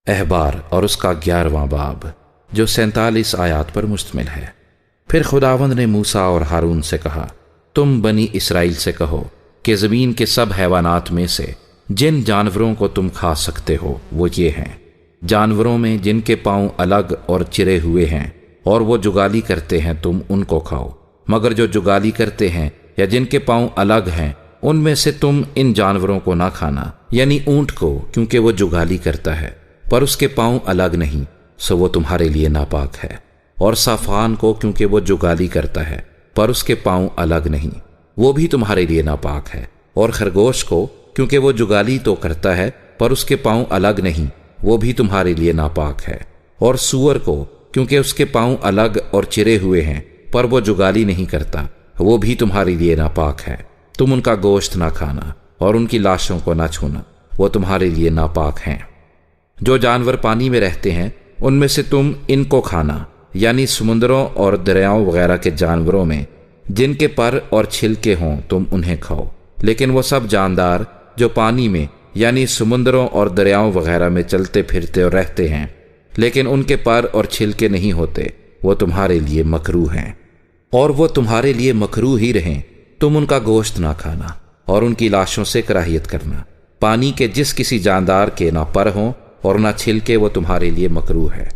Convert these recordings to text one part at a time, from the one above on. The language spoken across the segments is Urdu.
احبار اور اس کا 11واں باب جو 47 آیات پر مشتمل ہے۔ پھر خداوند نے موسیٰ اور ہارون سے کہا، تم بنی اسرائیل سے کہو کہ زمین کے سب حیوانات میں سے جن جانوروں کو تم کھا سکتے ہو وہ یہ ہیں، جانوروں میں جن کے پاؤں الگ اور چرے ہوئے ہیں اور وہ جگالی کرتے ہیں تم ان کو کھاؤ، مگر جو جگالی کرتے ہیں یا جن کے پاؤں الگ ہیں ان میں سے تم ان جانوروں کو نہ کھانا، یعنی اونٹ کو، کیونکہ وہ جگالی کرتا ہے پر اس کے پاؤں الگ نہیں، سو وہ تمہارے لیے ناپاک ہے، اور صافان کو، کیونکہ وہ جگالی کرتا ہے پر اس کے پاؤں الگ نہیں، وہ بھی تمہارے لیے ناپاک ہے، اور خرگوش کو، کیونکہ وہ جگالی تو کرتا ہے پر اس کے پاؤں الگ نہیں، وہ بھی تمہارے لیے ناپاک ہے، اور سور کو، کیونکہ اس کے پاؤں الگ اور چرے ہوئے ہیں پر وہ جگالی نہیں کرتا، وہ بھی تمہارے لیے ناپاک ہے۔ تم ان کا گوشت نہ کھانا اور ان کی لاشوں کو نہ چھونا، وہ تمہارے لیے ناپاک ہیں۔ جو جانور پانی میں رہتے ہیں ان میں سے تم ان کو کھانا، یعنی سمندروں اور دریاؤں وغیرہ کے جانوروں میں جن کے پر اور چھلکے ہوں تم انہیں کھاؤ، لیکن وہ سب جاندار جو پانی میں یعنی سمندروں اور دریاؤں وغیرہ میں چلتے پھرتے اور رہتے ہیں لیکن ان کے پر اور چھلکے نہیں ہوتے، وہ تمہارے لیے مکروہ ہیں، اور وہ تمہارے لیے مکروہ ہی رہیں۔ تم ان کا گوشت نہ کھانا اور ان کی لاشوں سے کراہیت کرنا۔ پانی کے جس کسی جاندار کے نہ پر ہوں اور نہ چھلکے وہ تمہارے لیے مکروہ ہے۔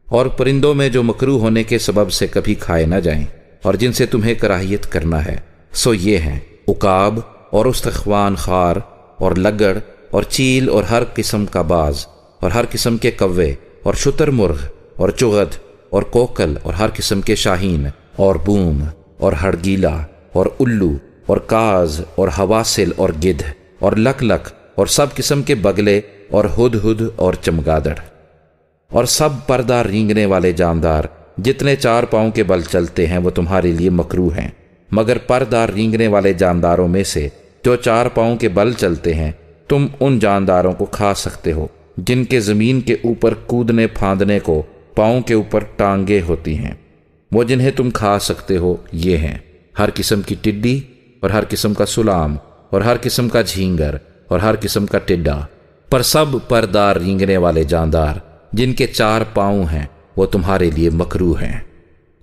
اور پرندوں میں جو مکروہ ہونے کے سبب سے کبھی کھائے نہ جائیں اور جن سے تمہیں کراہیت کرنا ہے سو یہ ہیں، عقاب اور استخوان خار اور لگڑ اور چیل اور ہر قسم کا باز اور ہر قسم کے کوے اور شتر مرغ اور چغد اور کوکل اور ہر قسم کے شاہین اور بوم اور ہڑگیلا اور الو اور کاز اور حواسل اور گدھ اور لک لک اور سب قسم کے بگلے اور ہد ہد اور چمگادڑ اور سب پردہ رینگنے والے جاندار جتنے 4 پاؤں کے بل چلتے ہیں وہ تمہارے لیے مکروہ ہیں، مگر پردہ رینگنے والے جانداروں میں سے جو 4 پاؤں کے بل چلتے ہیں تم ان جانداروں کو کھا سکتے ہو جن کے زمین کے اوپر کودنے پھاندنے کو پاؤں کے اوپر ٹانگیں ہوتی ہیں۔ وہ جنہیں تم کھا سکتے ہو یہ ہیں، ہر قسم کی ٹڈی اور ہر قسم کا سلام اور ہر قسم کا جھینگر اور ہر قسم کا ٹڈا، پر سب پردار رینگنے والے جاندار جن کے 4 پاؤں ہیں وہ تمہارے لیے مکروہ ہیں،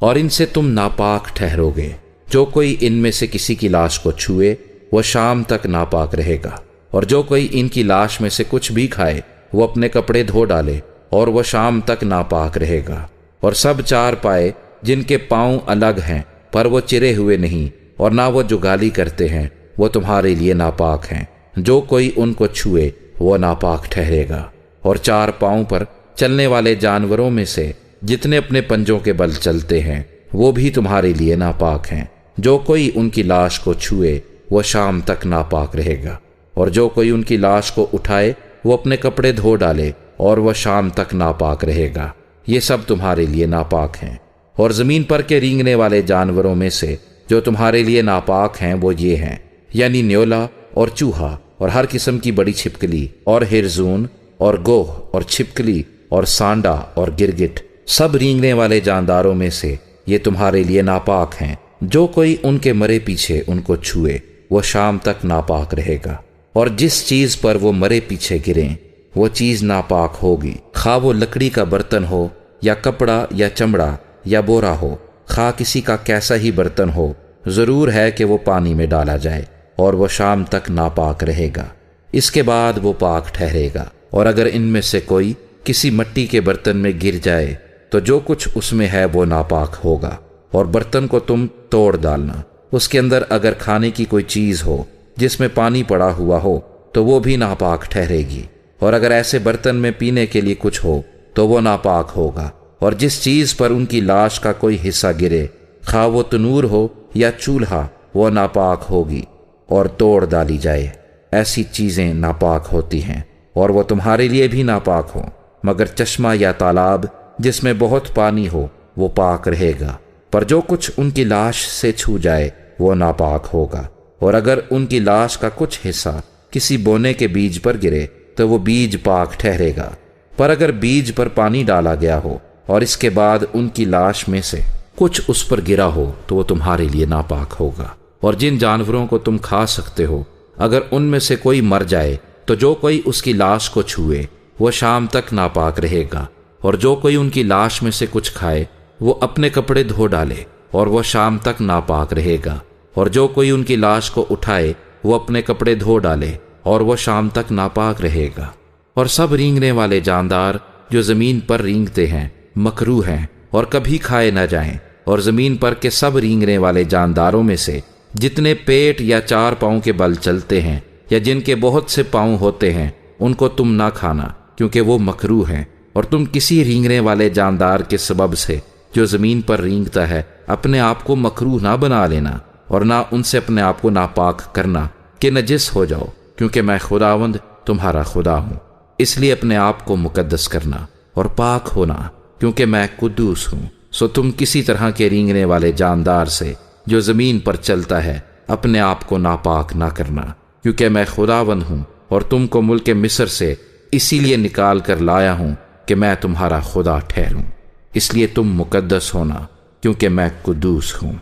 اور ان سے تم ناپاک ٹھہرو گے۔ جو کوئی ان میں سے کسی کی لاش کو چھوئے وہ شام تک ناپاک رہے گا، اور جو کوئی ان کی لاش میں سے کچھ بھی کھائے وہ اپنے کپڑے دھو ڈالے اور وہ شام تک ناپاک رہے گا۔ اور سب 4 پائے جن کے پاؤں الگ ہیں پر وہ چرے ہوئے نہیں اور نہ وہ جگالی کرتے ہیں وہ تمہارے لیے ناپاک ہیں، جو کوئی ان کو چھوئے وہ ناپاک ٹھہرے گا۔ اور 4 پاؤں پر چلنے والے جانوروں میں سے جتنے اپنے پنجوں کے بل چلتے ہیں وہ بھی تمہارے لیے ناپاک ہیں، جو کوئی ان کی لاش کو چھوئے وہ شام تک ناپاک رہے گا، اور جو کوئی ان کی لاش کو اٹھائے وہ اپنے کپڑے دھو ڈالے اور وہ شام تک ناپاک رہے گا، یہ سب تمہارے لیے ناپاک ہیں۔ اور زمین پر کے رینگنے والے جانوروں میں سے جو تمہارے لیے ناپاک ہیں وہ یہ ہیں، یعنی نیولا اور چوہا اور ہر قسم کی بڑی چھپکلی اور ہرزون اور گوہ اور چھپکلی اور سانڈا اور گرگٹ، سب رینگنے والے جانداروں میں سے یہ تمہارے لیے ناپاک ہیں، جو کوئی ان کے مرے پیچھے ان کو چھوئے وہ شام تک ناپاک رہے گا۔ اور جس چیز پر وہ مرے پیچھے گریں وہ چیز ناپاک ہوگی، خواہ وہ لکڑی کا برتن ہو یا کپڑا یا چمڑا یا بورا ہو، خواہ کسی کا کیسا ہی برتن ہو، ضرور ہے کہ وہ پانی میں ڈالا جائے اور وہ شام تک ناپاک رہے گا، اس کے بعد وہ پاک ٹھہرے گا۔ اور اگر ان میں سے کوئی کسی مٹی کے برتن میں گر جائے تو جو کچھ اس میں ہے وہ ناپاک ہوگا، اور برتن کو تم توڑ ڈالنا، اس کے اندر اگر کھانے کی کوئی چیز ہو جس میں پانی پڑا ہوا ہو تو وہ بھی ناپاک ٹھہرے گی، اور اگر ایسے برتن میں پینے کے لیے کچھ ہو تو وہ ناپاک ہوگا۔ اور جس چیز پر ان کی لاش کا کوئی حصہ گرے، خواہ وہ تنور ہو یا چولہا، وہ ناپاک ہوگی اور توڑ ڈالی جائے۔ ایسی چیزیں ناپاک ہوتی ہیں اور وہ تمہارے لیے بھی ناپاک ہوں، مگر چشمہ یا تالاب جس میں بہت پانی ہو وہ پاک رہے گا، پر جو کچھ ان کی لاش سے چھو جائے وہ ناپاک ہوگا۔ اور اگر ان کی لاش کا کچھ حصہ کسی بونے کے بیج پر گرے تو وہ بیج پاک ٹھہرے گا، پر اگر بیج پر پانی ڈالا گیا ہو اور اس کے بعد ان کی لاش میں سے کچھ اس پر گرا ہو تو وہ تمہارے لیے ناپاک ہوگا۔ اور جن جانوروں کو تم کھا سکتے ہو اگر ان میں سے کوئی مر جائے تو جو کوئی اس کی لاش کو چھوئے وہ شام تک ناپاک رہے گا، اور جو کوئی ان کی لاش میں سے کچھ کھائے وہ اپنے کپڑے دھو ڈالے اور وہ شام تک ناپاک رہے گا، اور جو کوئی ان کی لاش کو اٹھائے وہ اپنے کپڑے دھو ڈالے اور وہ شام تک ناپاک رہے گا۔ اور سب رینگنے والے جاندار جو زمین پر رینگتے ہیں مکروہ ہیں اور کبھی کھائے نہ جائیں، اور زمین پر کے سب رینگنے والے جانداروں میں سے جتنے پیٹ یا 4 پاؤں کے بل چلتے ہیں یا جن کے بہت سے پاؤں ہوتے ہیں ان کو تم نہ کھانا، کیونکہ وہ مکروہ ہیں۔ اور تم کسی رینگنے والے جاندار کے سبب سے جو زمین پر رینگتا ہے اپنے آپ کو مکروہ نہ بنا لینا، اور نہ ان سے اپنے آپ کو ناپاک کرنا کہ نجس ہو جاؤ، کیونکہ میں خداوند تمہارا خدا ہوں۔ اس لیے اپنے آپ کو مقدس کرنا اور پاک ہونا، کیونکہ میں قدوس ہوں۔ سو تم کسی طرح کے رینگنے والے جاندار سے جو زمین پر چلتا ہے اپنے آپ کو ناپاک نہ کرنا، کیونکہ میں خداوند ہوں، اور تم کو ملک مصر سے اسی لیے نکال کر لایا ہوں کہ میں تمہارا خدا ٹھہروں۔ اس لیے تم مقدس ہونا، کیونکہ میں قدوس ہوں۔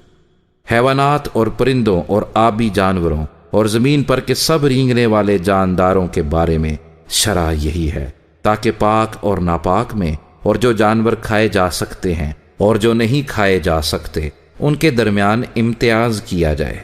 حیوانات اور پرندوں اور آبی جانوروں اور زمین پر کے سب رینگنے والے جانداروں کے بارے میں شرع یہی ہے، تاکہ پاک اور ناپاک میں، اور جو جانور کھائے جا سکتے ہیں اور جو نہیں کھائے جا سکتے، ان کے درمیان امتیاز کیا جائے۔